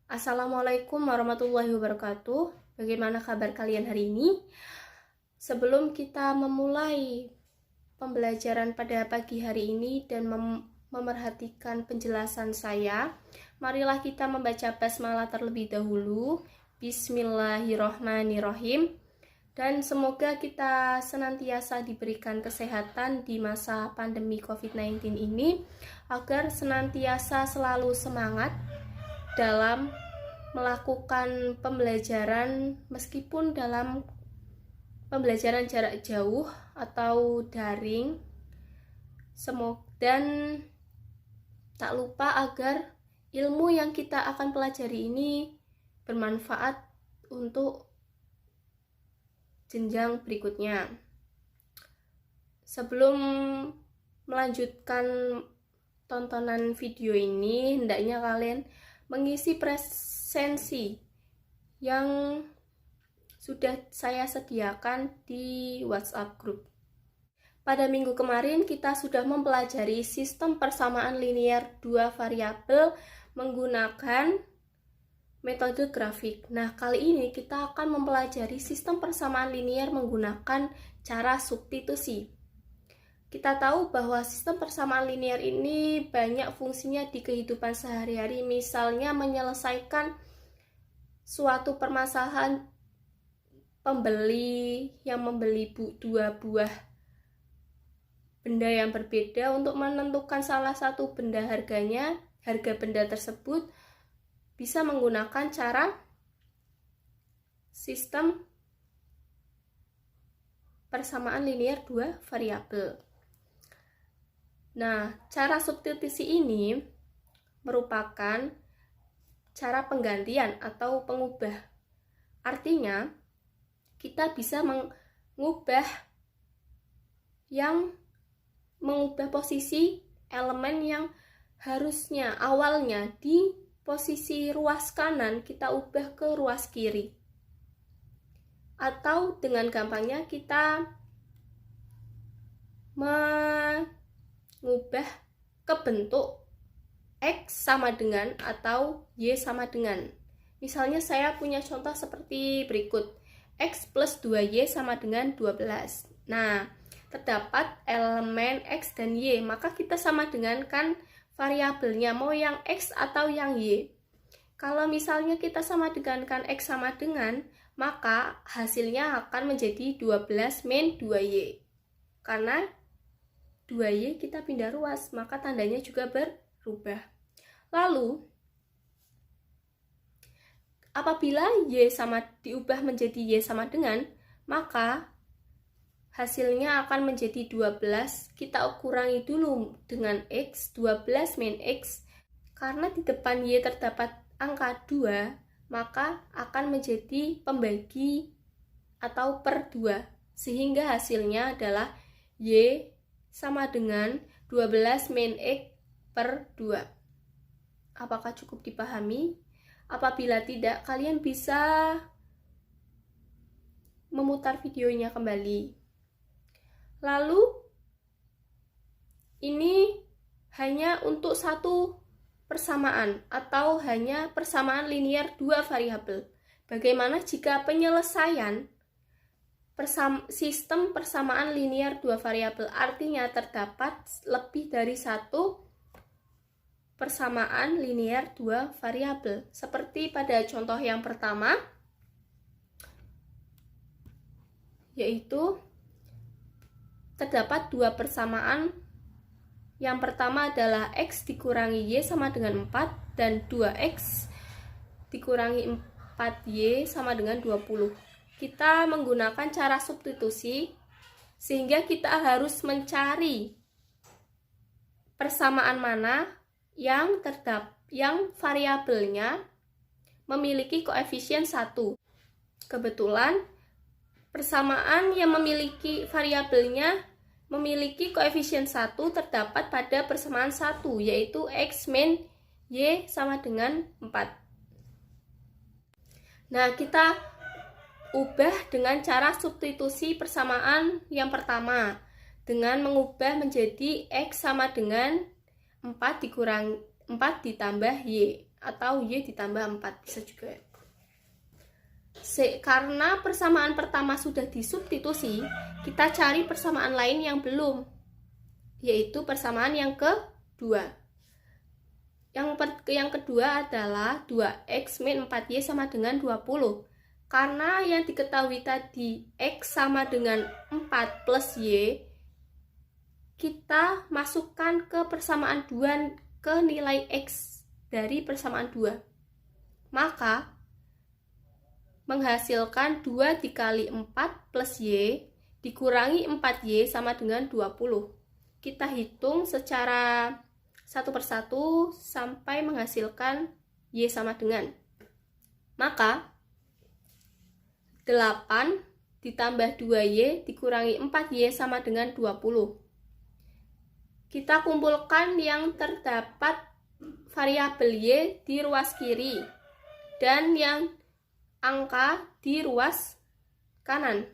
Assalamualaikum warahmatullahi wabarakatuh. Bagaimana kabar kalian hari ini? Sebelum kita memulai pembelajaran pada pagi hari ini dan memerhatikan penjelasan saya, marilah kita membaca basmalah terlebih dahulu. Bismillahirrohmanirrohim. Dan semoga kita senantiasa diberikan kesehatan di masa pandemi COVID-19 ini, agar senantiasa selalu semangat dalam melakukan pembelajaran meskipun dalam pembelajaran jarak jauh atau daring. Dan tak lupa agar ilmu yang kita akan pelajari ini bermanfaat untuk jenjang berikutnya. Sebelum melanjutkan tontonan video ini, hendaknya kalian mengisi presensi yang sudah saya sediakan di WhatsApp group. Pada minggu kemarin kita sudah mempelajari sistem persamaan linear dua variabel menggunakan metode grafik. Nah, kali ini kita akan mempelajari sistem persamaan linear menggunakan cara substitusi. Kita tahu bahwa sistem persamaan linear ini banyak fungsinya di kehidupan sehari-hari, misalnya menyelesaikan suatu permasalahan pembeli yang membeli dua buah benda yang berbeda. Untuk menentukan salah satu benda harganya, harga benda tersebut bisa menggunakan cara sistem persamaan linear dua variabel. Nah, cara substitusi ini merupakan cara penggantian atau pengubah. Artinya, kita bisa mengubah posisi elemen yang harusnya awalnya di posisi ruas kanan, kita ubah ke ruas kiri. Atau dengan gampangnya kita mengubah ke bentuk X sama dengan atau Y sama dengan. Misalnya saya punya contoh seperti berikut. X plus 2Y sama dengan 12. Nah, terdapat elemen X dan Y, maka kita sama dengan kan variabelnya, mau yang X atau yang Y. Kalau misalnya kita sama dengan kan X sama dengan, maka hasilnya akan menjadi 12 min 2Y. Karena 2Y kita pindah ruas, maka tandanya juga berubah. Lalu, apabila Y sama diubah menjadi Y sama dengan, maka hasilnya akan menjadi 12. Kita kurangi dulu dengan X, 12 min X. Karena di depan Y terdapat angka 2, maka akan menjadi pembagi atau per 2. Sehingga hasilnya adalah Y sama dengan 12 min X per 2. Apakah cukup dipahami? Apabila tidak, kalian bisa memutar videonya kembali. Lalu, ini hanya untuk satu persamaan atau hanya persamaan linear dua variabel. Bagaimana jika penyelesaian sistem persamaan linear dua variabel, artinya terdapat lebih dari satu persamaan linear dua variabel. Seperti pada contoh yang pertama, yaitu terdapat dua persamaan. Yang pertama adalah X dikurangi Y sama dengan 4 dan 2X dikurangi 4Y sama dengan 20. Kita menggunakan cara substitusi sehingga kita harus mencari persamaan mana yang variabelnya memiliki koefisien 1. Kebetulan persamaan yang memiliki variabelnya memiliki koefisien 1 terdapat pada persamaan 1, yaitu X min Y sama dengan 4. Nah, kita ubah dengan cara substitusi persamaan yang pertama dengan mengubah menjadi X sama dengan 4 ditambah Y. atau Y ditambah 4 bisa juga. Karena persamaan pertama sudah disubstitusi, kita cari persamaan lain yang belum, yaitu persamaan yang kedua. Yang kedua adalah 2x min 4y sama dengan 20. Karena yang diketahui tadi x sama dengan 4 plus y, kita masukkan ke persamaan 2 ke nilai x dari persamaan 2. Maka menghasilkan 2 dikali 4 plus y dikurangi 4y sama dengan 20. Kita hitung secara satu persatu sampai menghasilkan y sama dengan. Maka 8 ditambah 2y dikurangi 4y sama dengan 20. Kita kumpulkan yang terdapat variabel y di ruas kiri dan yang angka di ruas kanan.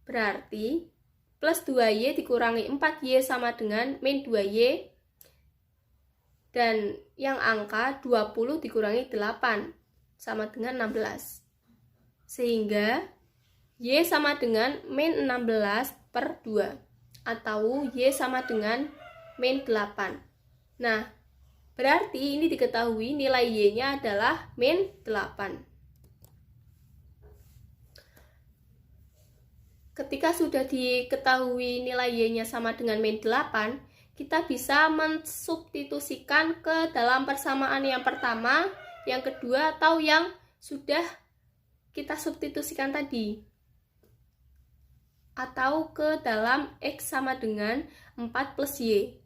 Berarti plus 2y dikurangi 4y sama dengan min 2y, dan yang angka 20 dikurangi 8 sama dengan 16. Sehingga y sama dengan min 16 per 2 atau y sama dengan min 8. Nah, berarti ini diketahui nilai y-nya adalah min 8. Ketika sudah diketahui nilai y-nya sama dengan min 8, kita bisa mensubstitusikan ke dalam persamaan yang pertama, yang kedua, atau yang sudah kita substitusikan tadi. Atau ke dalam x sama dengan 4 plus y.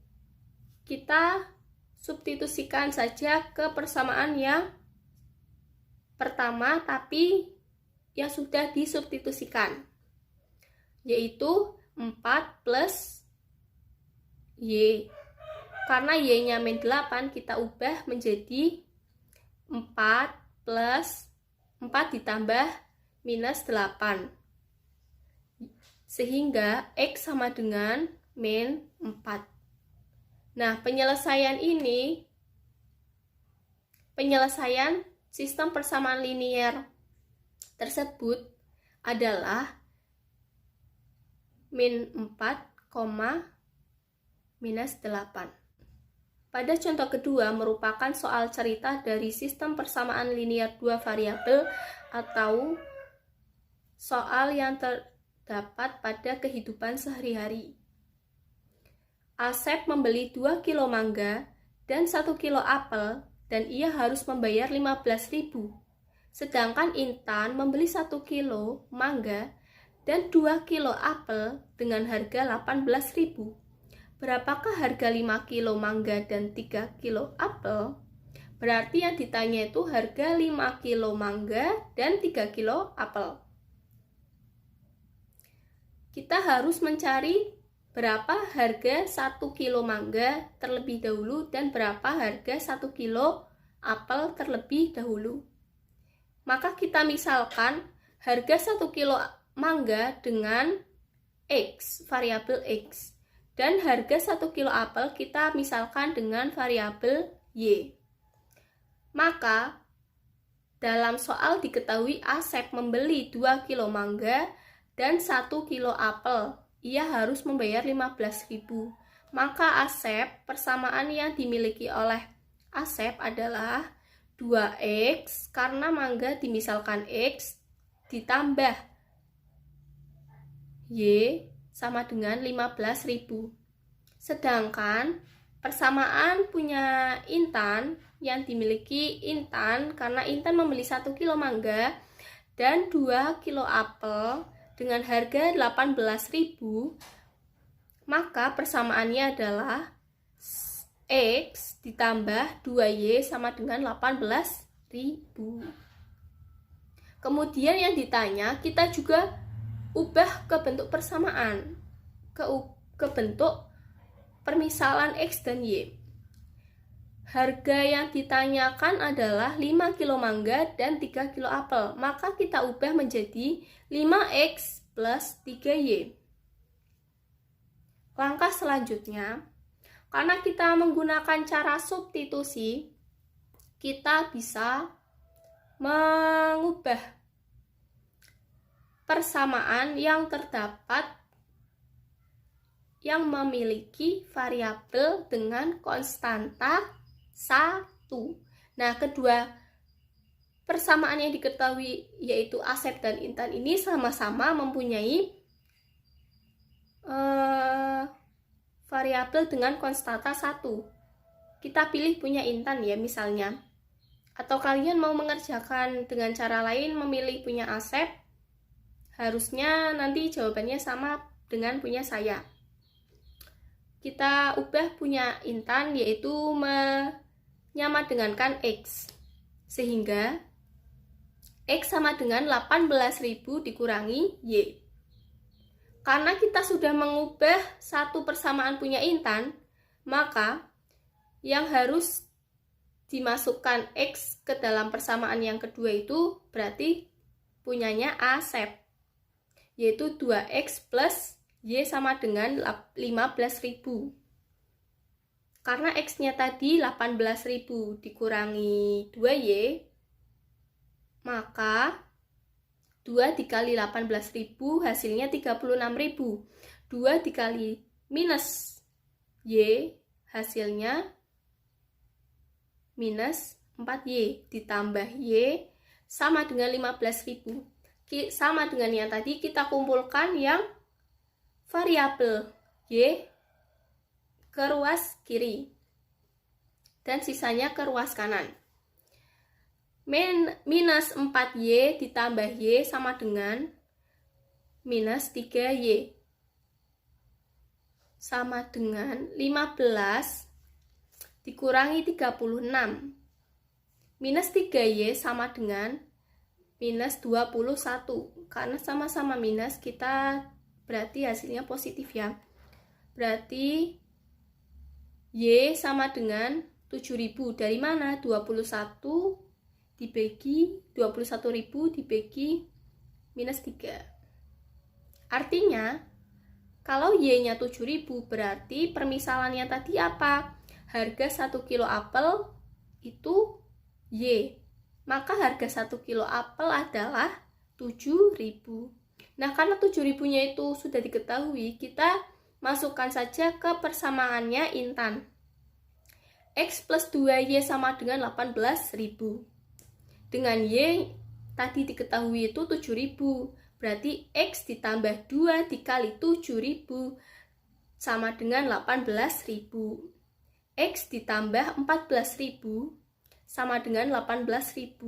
Kita substitusikan saja ke persamaan yang pertama, tapi yang sudah disubstitusikan, yaitu 4 plus y. Karena y-nya min 8, kita ubah menjadi 4 plus 4 ditambah minus 8. Sehingga x sama dengan min 4. Nah, penyelesaian sistem persamaan linear tersebut adalah min 4, minus 8. Pada contoh kedua merupakan soal cerita dari sistem persamaan linear 2 variabel atau soal yang terdapat pada kehidupan sehari-hari. Asep membeli 2 kilo mangga dan 1 kilo apel dan ia harus membayar 15.000. Sedangkan Intan membeli 1 kilo mangga dan 2 kilo apel dengan harga 18.000. Berapakah harga 5 kilo mangga dan 3 kilo apel? Berarti yang ditanya itu harga 5 kilo mangga dan 3 kilo apel. Kita harus mencari berapa harga 1 kilo mangga terlebih dahulu dan berapa harga 1 kilo apel terlebih dahulu. Maka kita misalkan harga 1 kilo mangga dengan X, variabel X. Dan harga 1 kilo apel kita misalkan dengan variabel Y. Maka dalam soal diketahui Asep membeli 2 kilo mangga dan 1 kilo apel. Ia harus membayar 15.000. Maka Asep, persamaan yang dimiliki oleh Asep adalah 2X karena mangga dimisalkan X ditambah Y sama dengan 15.000. Sedangkan persamaan punya Intan yang dimiliki Intan karena Intan membeli 1 kilo mangga dan 2 kilo apel dengan harga 18.000, maka persamaannya adalah X ditambah 2Y sama dengan 18.000. Kemudian yang ditanya kita juga ubah ke bentuk persamaan, ke bentuk permisalan X dan Y. Harga yang ditanyakan adalah 5 kilo mangga dan 3 kilo apel. Maka kita ubah menjadi 5X plus 3Y. Langkah selanjutnya, karena kita menggunakan cara substitusi, kita bisa mengubah persamaan yang terdapat yang memiliki variabel dengan konstanta 1. Nah, kedua persamaan yang diketahui yaitu Asep dan Intan ini sama-sama mempunyai variabel dengan konstanta 1. Kita pilih punya Intan ya misalnya. Atau kalian mau mengerjakan dengan cara lain, memilih punya Asep, harusnya nanti jawabannya sama dengan punya saya. Kita ubah punya Intan yaitu menyamadengankan X. Sehingga X sama dengan 18.000 dikurangi Y. Karena kita sudah mengubah satu persamaan punya Intan, maka yang harus dimasukkan X ke dalam persamaan yang kedua itu berarti punyanya Asep, yaitu 2X plus Y sama dengan 15.000. Karena X-nya tadi 18.000 dikurangi 2Y, maka 2 dikali 18.000 hasilnya 36.000. 2 dikali minus Y hasilnya minus 4Y ditambah Y sama dengan 15.000. Sama dengan yang tadi, kita kumpulkan yang variabel Y ke ruas kiri dan sisanya ke ruas kanan. Minus 4Y ditambah Y sama dengan minus 3Y sama dengan 15 dikurangi 36. Minus 3Y sama dengan minus 21. Karena sama-sama minus, kita berarti hasilnya positif ya. Berarti Y sama dengan 7.000. Dari mana? 21.000 dibagi minus 3. Artinya, kalau Y-nya 7.000 berarti permisalannya tadi apa? Harga 1 kilo apel itu Y. Maka harga 1 kilo apel adalah 7.000. Nah, karena 7.000-nya itu sudah diketahui, kita masukkan saja ke persamaannya Intan. X plus 2Y sama dengan 18.000. Dengan Y tadi diketahui itu 7.000. Berarti X ditambah 2 dikali 7.000 sama dengan 18.000. X ditambah 14.000 sama dengan 18.000.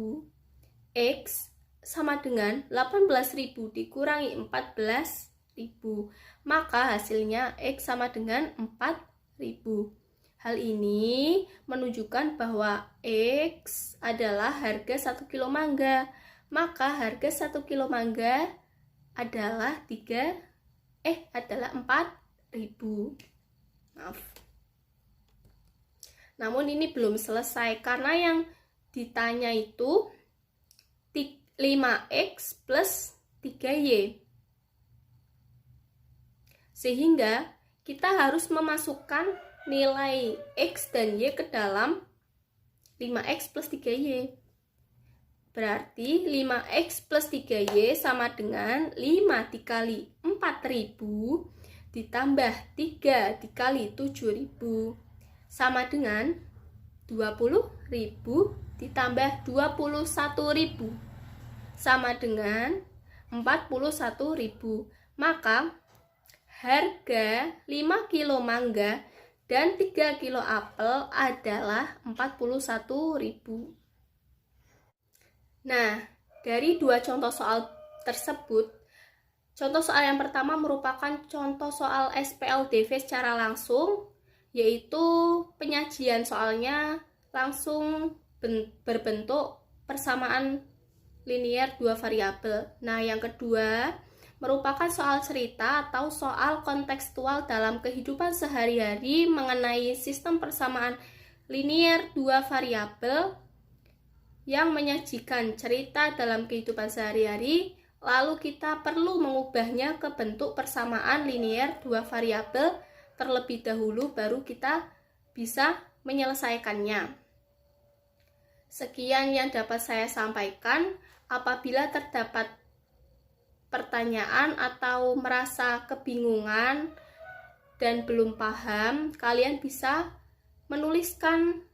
X sama dengan 18.000 dikurangi 14.000. Maka hasilnya X sama dengan 4.000. Hal ini menunjukkan bahwa X adalah harga 1 kilo mangga. Maka harga 1 kilo mangga adalah 4.000. Maaf. Namun ini belum selesai karena yang ditanya itu 5X plus 3Y. Sehingga kita harus memasukkan nilai X dan Y ke dalam 5X plus 3Y. Berarti 5X plus 3Y sama dengan 5 dikali 4.000 ditambah 3 dikali 7.000 sama dengan 20.000 ditambah 21.000 sama dengan 41.000. Maka harga 5 kilo mangga dan 3 kilo apel adalah 41.000. Nah, dari dua contoh soal tersebut, contoh soal yang pertama merupakan contoh soal SPLDV secara langsung, yaitu penyajian soalnya langsung berbentuk persamaan linier dua variabel. Nah, yang kedua merupakan soal cerita atau soal kontekstual dalam kehidupan sehari-hari mengenai sistem persamaan linier dua variabel yang menyajikan cerita dalam kehidupan sehari-hari, lalu kita perlu mengubahnya ke bentuk persamaan linier dua variabel terlebih dahulu, baru kita bisa menyelesaikannya. Sekian yang dapat saya sampaikan. Apabila terdapat pertanyaan atau merasa kebingungan dan belum paham, kalian bisa menuliskan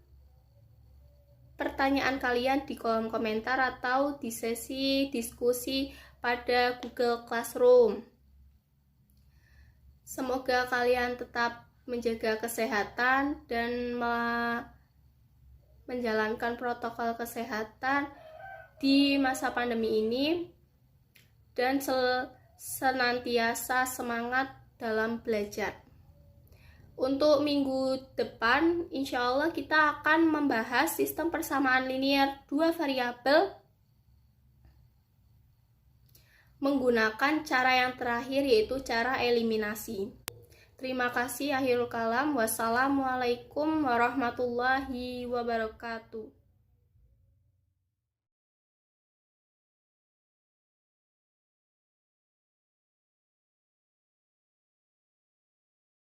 pertanyaan kalian di kolom komentar atau di sesi diskusi pada Google Classroom. Semoga kalian tetap menjaga kesehatan dan menjalankan protokol kesehatan di masa pandemi ini, dan senantiasa semangat dalam belajar. Untuk minggu depan, insya Allah kita akan membahas sistem persamaan linear dua variabel menggunakan cara yang terakhir, yaitu cara eliminasi. Terima kasih. Akhirul kalam. Wassalamualaikum warahmatullahi wabarakatuh.